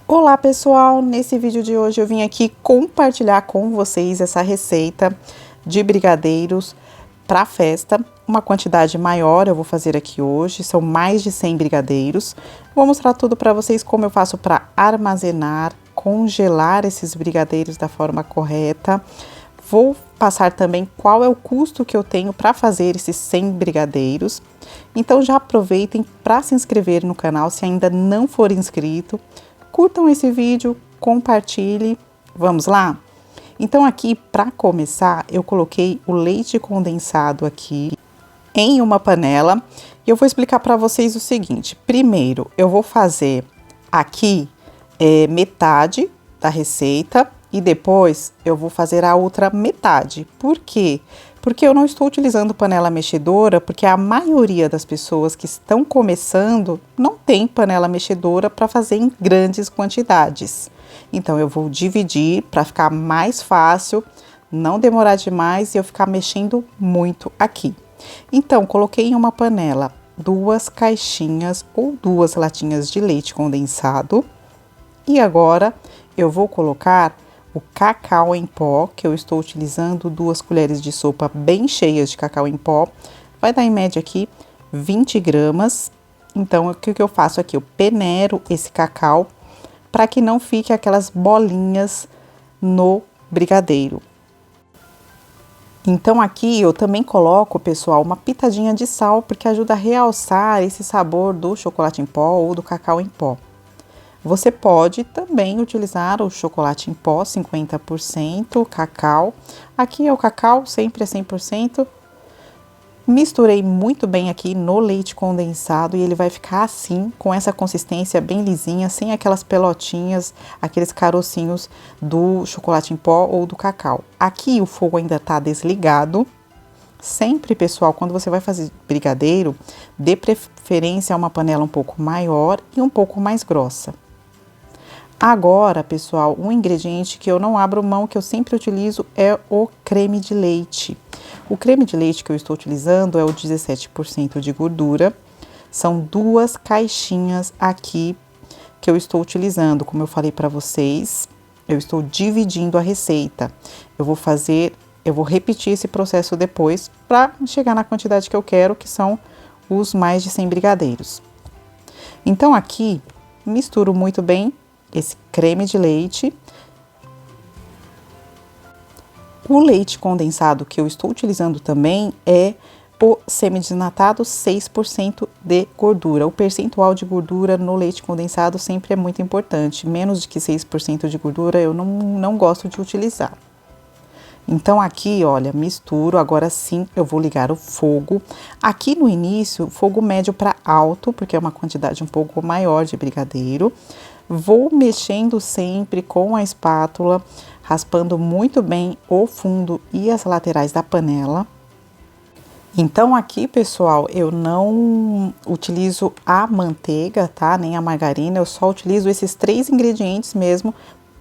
Olá pessoal, nesse vídeo de hoje eu vim aqui compartilhar com vocês essa receita de brigadeiros para festa, uma quantidade maior eu vou fazer aqui hoje, são mais de 100 brigadeiros. Vou mostrar tudo para vocês como eu faço para armazenar, congelar esses brigadeiros da forma correta. Vou passar também qual é o custo que eu tenho para fazer esses 100 brigadeiros. Então já aproveitem para se inscrever no canal se ainda não for inscrito. Curtam esse vídeo, compartilhe, vamos lá? Então aqui, para começar, eu coloquei o leite condensado aqui em uma panela e eu vou explicar para vocês o seguinte. Primeiro, eu vou fazer aqui metade da receita e depois eu vou fazer a outra metade. Por quê? Porque eu não estou utilizando panela mexedora, porque a maioria das pessoas que estão começando não tem panela mexedora para fazer em grandes quantidades. Então eu vou dividir para ficar mais fácil, não demorar demais e eu ficar mexendo muito aqui. Então coloquei em uma panela 2 caixinhas ou 2 latinhas de leite condensado. E agora eu vou colocar o cacau em pó, que eu estou utilizando 2 colheres de sopa bem cheias de cacau em pó. Vai dar em média aqui 20 gramas. Então, o que eu faço aqui? Eu peneiro esse cacau para que não fique aquelas bolinhas no brigadeiro. Então, aqui eu também coloco, pessoal, uma pitadinha de sal, porque ajuda a realçar esse sabor do chocolate em pó ou do cacau em pó. Você pode também utilizar o chocolate em pó, 50% cacau. Aqui é o cacau, sempre é 100%. Misturei muito bem aqui no leite condensado e ele vai ficar assim, com essa consistência bem lisinha, sem aquelas pelotinhas, aqueles carocinhos do chocolate em pó ou do cacau. Aqui o fogo ainda tá desligado. Sempre, pessoal, quando você vai fazer brigadeiro, dê preferência a uma panela um pouco maior e um pouco mais grossa. Agora, pessoal, um ingrediente que eu não abro mão, que eu sempre utilizo, é o creme de leite. O creme de leite que eu estou utilizando é o 17% de gordura. São 2 caixinhas aqui que eu estou utilizando. Como eu falei para vocês, eu estou dividindo a receita. Eu vou repetir esse processo depois para chegar na quantidade que eu quero, que são os mais de 100 brigadeiros. Então, aqui, misturo muito bem esse creme de leite. O leite condensado que eu estou utilizando também é o semidesnatado 6% de gordura. O percentual de gordura no leite condensado sempre é muito importante. Menos de que 6% de gordura eu não gosto de utilizar. Então aqui, olha, misturo, agora sim eu vou ligar o fogo. Aqui no início, fogo médio para alto, porque é uma quantidade um pouco maior de brigadeiro. Vou mexendo sempre com a espátula, raspando muito bem o fundo e as laterais da panela. Então aqui, pessoal, eu não utilizo a manteiga, tá? Nem a margarina, eu só utilizo esses 3 ingredientes mesmo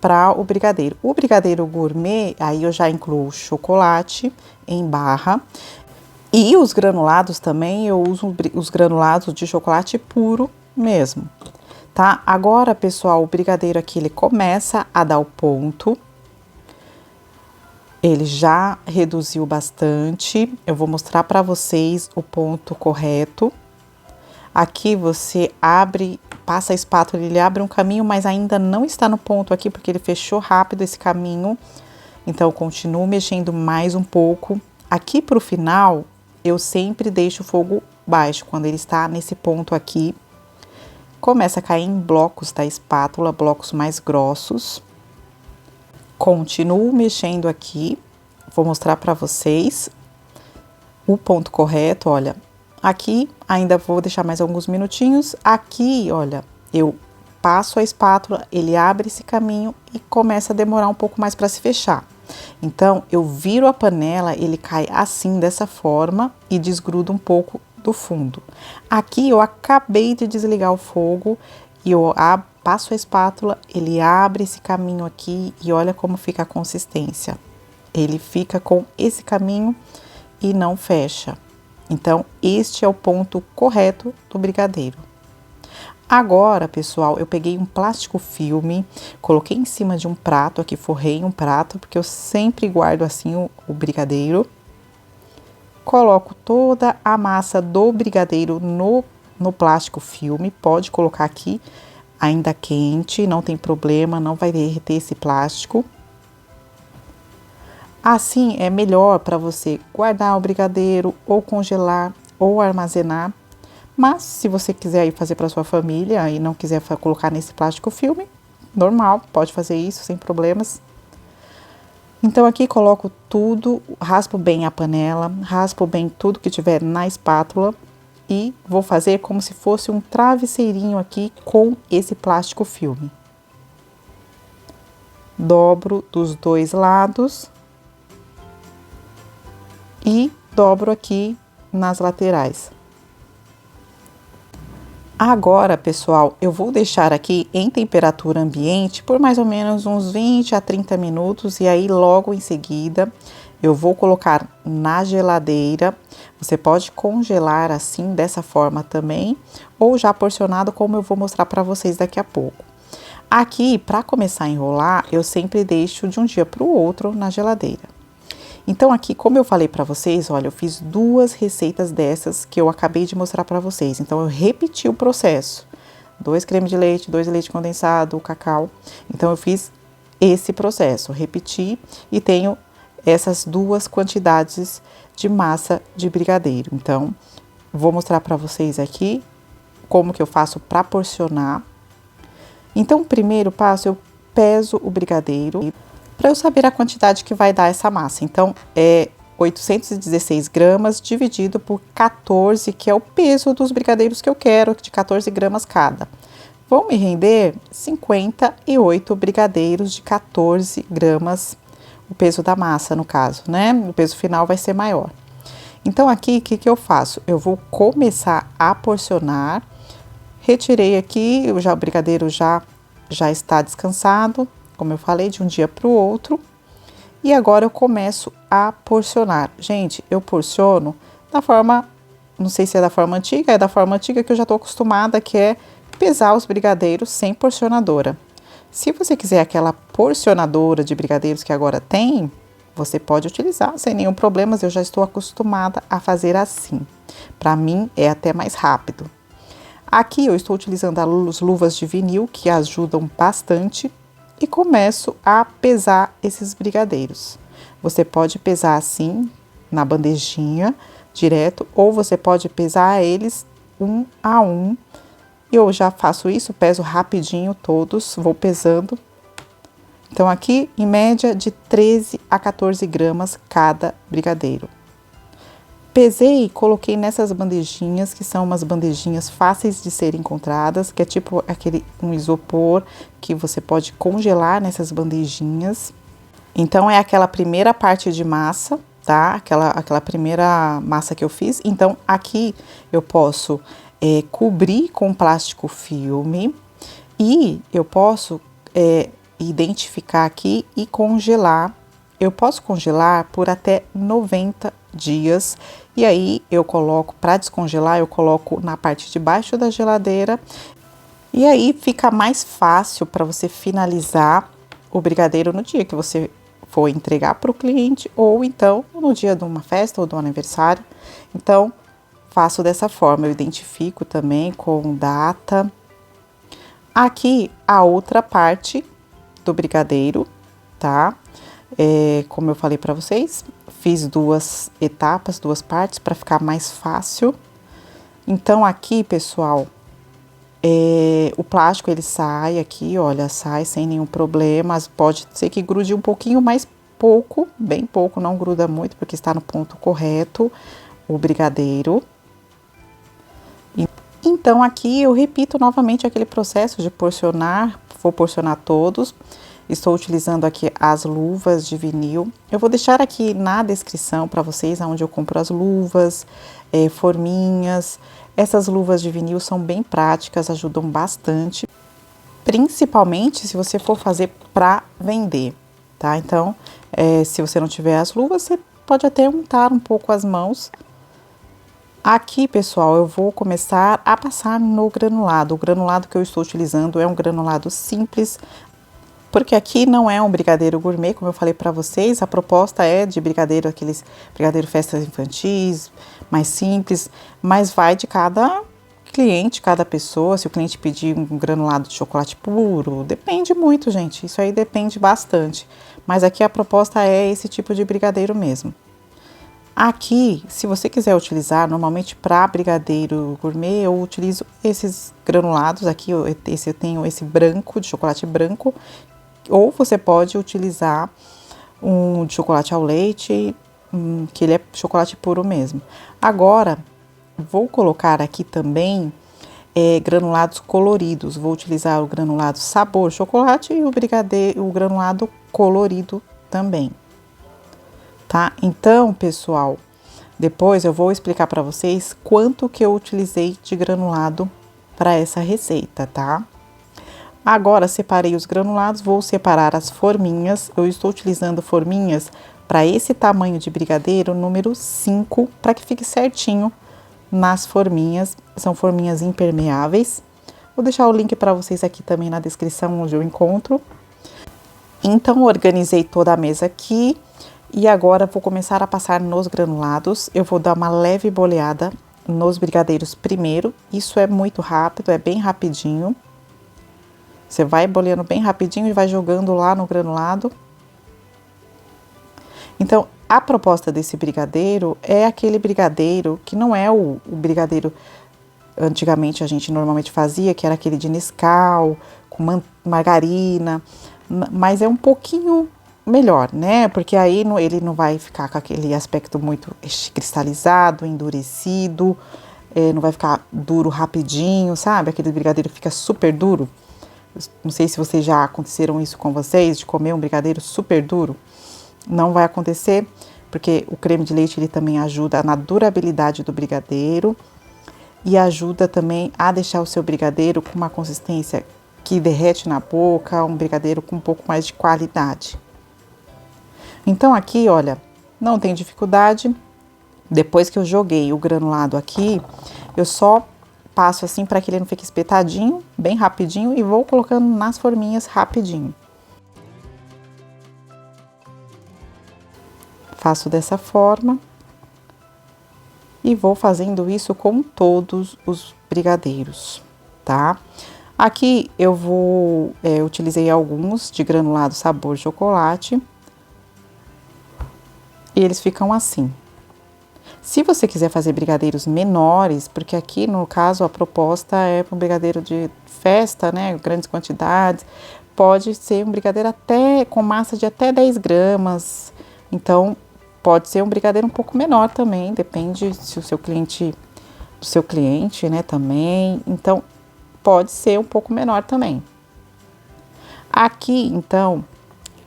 para o brigadeiro. O brigadeiro gourmet, aí eu já incluo o chocolate em barra. E os granulados também, eu uso os granulados de chocolate puro mesmo. Tá? Agora, pessoal, o brigadeiro aqui, ele começa a dar o ponto. Ele já reduziu bastante. Eu vou mostrar para vocês o ponto correto. Aqui você abre, passa a espátula, ele abre um caminho, mas ainda não está no ponto aqui, porque ele fechou rápido esse caminho. Então, eu continuo mexendo mais um pouco. Aqui pro final, eu sempre deixo o fogo baixo, quando ele está nesse ponto aqui. Começa a cair em blocos da espátula, blocos mais grossos. Continuo mexendo aqui. Vou mostrar para vocês o ponto correto, olha. Aqui, ainda vou deixar mais alguns minutinhos. Aqui, olha, eu passo a espátula, ele abre esse caminho e começa a demorar um pouco mais para se fechar. Então, eu viro a panela, ele cai assim, dessa forma, e desgruda um pouco do fundo. Aqui eu acabei de desligar o fogo e eu passo a espátula, ele abre esse caminho aqui e olha como fica a consistência. Ele fica com esse caminho e não fecha. Então, este é o ponto correto do brigadeiro. Agora, pessoal, eu peguei um plástico filme, coloquei em cima de um prato, aqui forrei um prato, porque eu sempre guardo assim o brigadeiro. Coloco toda a massa do brigadeiro no plástico filme, pode colocar aqui ainda quente, não tem problema, não vai derreter esse plástico. Assim é melhor para você guardar o brigadeiro ou congelar ou armazenar. Mas se você quiser aí fazer para sua família e não quiser colocar nesse plástico filme, normal, pode fazer isso sem problemas. Então aqui coloco tudo, raspo bem a panela, raspo bem tudo que tiver na espátula e vou fazer como se fosse um travesseirinho aqui com esse plástico filme. Dobro dos dois lados e dobro aqui nas laterais. Agora, pessoal, eu vou deixar aqui em temperatura ambiente por mais ou menos uns 20 a 30 minutos e aí logo em seguida eu vou colocar na geladeira. Você pode congelar assim, dessa forma também, ou já porcionado, como eu vou mostrar para vocês daqui a pouco. Aqui, para começar a enrolar, eu sempre deixo de um dia para o outro na geladeira. Então aqui, como eu falei para vocês, olha, eu fiz 2 receitas dessas que eu acabei de mostrar para vocês. Então eu repeti o processo. 2 creme de leite, 2 leite condensado, cacau. Então eu fiz esse processo, repeti e tenho essas 2 quantidades de massa de brigadeiro. Então, vou mostrar para vocês aqui como que eu faço para porcionar. Então, o primeiro passo, eu peso o brigadeiro para eu saber a quantidade que vai dar essa massa. Então, é 816 gramas dividido por 14, que é o peso dos brigadeiros que eu quero, de 14 gramas cada. Vão me render 58 brigadeiros de 14 gramas, o peso da massa, no caso, né? O peso final vai ser maior. Então, aqui, o que que eu faço? Eu vou começar a porcionar. Retirei aqui, o brigadeiro já está descansado, como eu falei, de um dia para o outro. E agora eu começo a porcionar. Gente, eu porciono da forma, não sei se é da forma antiga, é da forma antiga que eu já tô acostumada, que é pesar os brigadeiros sem porcionadora. Se você quiser aquela porcionadora de brigadeiros que agora tem, você pode utilizar sem nenhum problema, eu já estou acostumada a fazer assim. Para mim é até mais rápido. Aqui eu estou utilizando as luvas de vinil, que ajudam bastante, e começo a pesar esses brigadeiros. Você pode pesar assim, na bandejinha, direto, ou você pode pesar eles um a um. Eu já faço isso, peso rapidinho todos, vou pesando. Então, aqui, em média, de 13 a 14 gramas cada brigadeiro. Pesei e coloquei nessas bandejinhas, que são umas bandejinhas fáceis de serem encontradas, que é tipo um isopor que você pode congelar nessas bandejinhas. Então, é aquela primeira parte de massa, tá? Aquela primeira massa que eu fiz. Então, aqui eu posso cobrir com plástico filme e eu posso identificar aqui e congelar. Eu posso congelar por até 90 dias e aí eu coloco, para descongelar, eu coloco na parte de baixo da geladeira e aí fica mais fácil para você finalizar o brigadeiro no dia que você for entregar para o cliente ou então no dia de uma festa ou do aniversário. Então, faço dessa forma, eu identifico também com data. Aqui a outra parte do brigadeiro, tá? Como eu falei para vocês, fiz 2 etapas, 2 partes para ficar mais fácil. Então aqui, pessoal, o plástico ele sai aqui, olha, sai sem nenhum problema. Pode ser que grude um pouquinho, mais pouco, bem pouco, não gruda muito porque está no ponto correto o brigadeiro. Então aqui eu repito novamente aquele processo de porcionar, vou porcionar todos. Estou utilizando aqui as luvas de vinil. Eu vou deixar aqui na descrição para vocês onde eu compro as luvas, forminhas. Essas luvas de vinil são bem práticas, ajudam bastante. Principalmente se você for fazer para vender, tá? Então, se você não tiver as luvas, você pode até untar um pouco as mãos Aqui, pessoal, eu vou começar a passar no granulado. O granulado que eu estou utilizando é um granulado simples, porque aqui não é um brigadeiro gourmet, como eu falei para vocês. A proposta é de brigadeiro, aqueles brigadeiro festas infantis, mais simples, mas vai de cada cliente, cada pessoa. Se o cliente pedir um granulado de chocolate puro, depende muito, gente. Isso aí depende bastante. Mas aqui a proposta é esse tipo de brigadeiro mesmo. Aqui, se você quiser utilizar, normalmente para brigadeiro gourmet, eu utilizo esses granulados. Aqui eu tenho esse branco, de chocolate branco, ou você pode utilizar um de chocolate ao leite, que ele é chocolate puro mesmo. Agora, vou colocar aqui também granulados coloridos. Vou utilizar o granulado sabor chocolate e o granulado colorido também. Tá? Então, pessoal, depois eu vou explicar para vocês quanto que eu utilizei de granulado para essa receita, tá? Agora, separei os granulados, vou separar as forminhas. Eu estou utilizando forminhas para esse tamanho de brigadeiro, número 5, para que fique certinho nas forminhas. São forminhas impermeáveis. Vou deixar o link para vocês aqui também na descrição, onde eu encontro. Então, organizei toda a mesa aqui. E agora vou começar a passar nos granulados. Eu vou dar uma leve boleada nos brigadeiros primeiro. Isso é muito rápido, é bem rapidinho. Você vai boleando bem rapidinho e vai jogando lá no granulado. Então, a proposta desse brigadeiro é aquele brigadeiro que não é o brigadeiro antigamente a gente normalmente fazia, que era aquele de Nescau, com margarina, mas é um pouquinho melhor, né? Porque aí ele não vai ficar com aquele aspecto muito cristalizado, endurecido, não vai ficar duro rapidinho, sabe? Aquele brigadeiro que fica super duro. Não sei se vocês já aconteceram isso com vocês, de comer um brigadeiro super duro. Não vai acontecer, porque o creme de leite ele também ajuda na durabilidade do brigadeiro e ajuda também a deixar o seu brigadeiro com uma consistência que derrete na boca, um brigadeiro com um pouco mais de qualidade. Então aqui, olha, não tem dificuldade. Depois que eu joguei o granulado aqui, eu só passo assim para que ele não fique espetadinho, bem rapidinho, e vou colocando nas forminhas rapidinho. Faço dessa forma e vou fazendo isso com todos os brigadeiros, tá? Aqui eu utilizei alguns de granulado sabor chocolate. E eles ficam assim. Se você quiser fazer brigadeiros menores, porque aqui no caso a proposta é para um brigadeiro de festa, né, grandes quantidades, pode ser um brigadeiro até com massa de até 10 gramas. Então, pode ser um brigadeiro um pouco menor também, depende se o seu cliente, do seu cliente, né, também. Então, pode ser um pouco menor também. Aqui, então,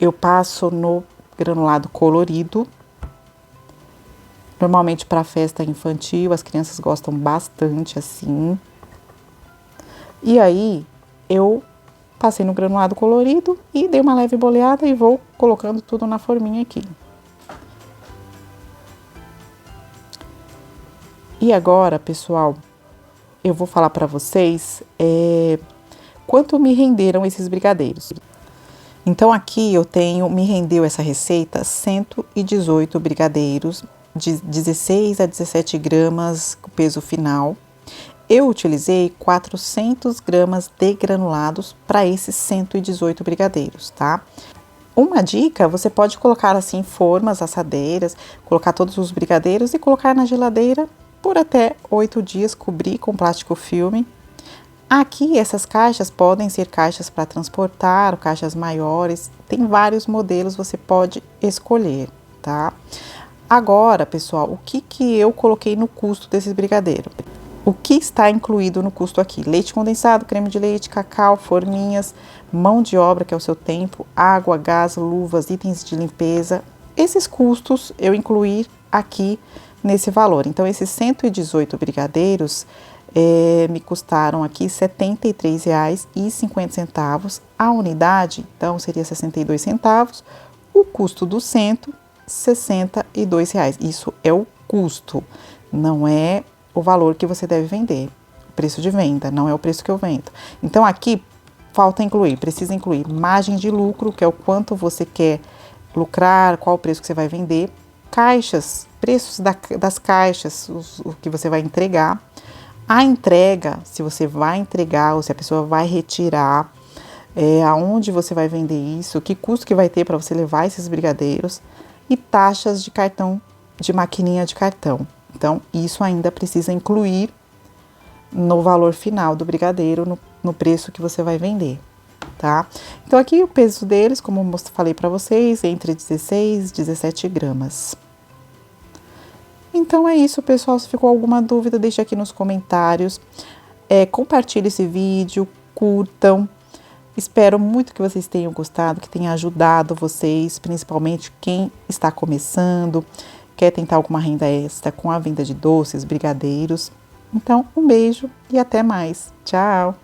eu passo no granulado colorido. Normalmente para festa infantil, as crianças gostam bastante assim. E aí, eu passei no granulado colorido e dei uma leve boleada e vou colocando tudo na forminha aqui. E agora, pessoal, eu vou falar para vocês quanto me renderam esses brigadeiros. Então aqui me rendeu essa receita 118 brigadeiros, de 16 a 17 gramas, o peso final. Eu utilizei 400 gramas de granulados para esses 118 brigadeiros, tá? Uma dica, você pode colocar assim formas assadeiras, colocar todos os brigadeiros e colocar na geladeira por até 8 dias, cobrir com plástico filme. Aqui essas caixas podem ser caixas para transportar, caixas maiores, tem vários modelos, você pode escolher, tá? Agora, pessoal, o que eu coloquei no custo desses brigadeiros? O que está incluído no custo aqui? Leite condensado, creme de leite, cacau, forminhas, mão de obra, que é o seu tempo, água, gás, luvas, itens de limpeza. Esses custos eu incluí aqui nesse valor. Então, esses 118 brigadeiros me custaram aqui R$ 73,50 a unidade, então seria 62 centavos. O custo do cento, R$ 62. Isso é o custo, não é o valor que você deve vender. O preço de venda, não é o preço que eu vendo. Então, aqui, precisa incluir margem de lucro, que é o quanto você quer lucrar, qual o preço que você vai vender. Caixas, preços das caixas, o que você vai entregar. A entrega, se você vai entregar ou se a pessoa vai retirar, aonde você vai vender isso, que custo que vai ter para você levar esses brigadeiros e taxas de cartão, de maquininha de cartão. Então, isso ainda precisa incluir no valor final do brigadeiro, no preço que você vai vender, tá? Então, aqui o peso deles, como eu falei para vocês, entre 16 e 17 gramas. Então é isso, pessoal. Se ficou alguma dúvida, deixa aqui nos comentários. Compartilhe esse vídeo, curtam. Espero muito que vocês tenham gostado, que tenha ajudado vocês, principalmente quem está começando, quer tentar alguma renda extra com a venda de doces, brigadeiros. Então, um beijo e até mais. Tchau!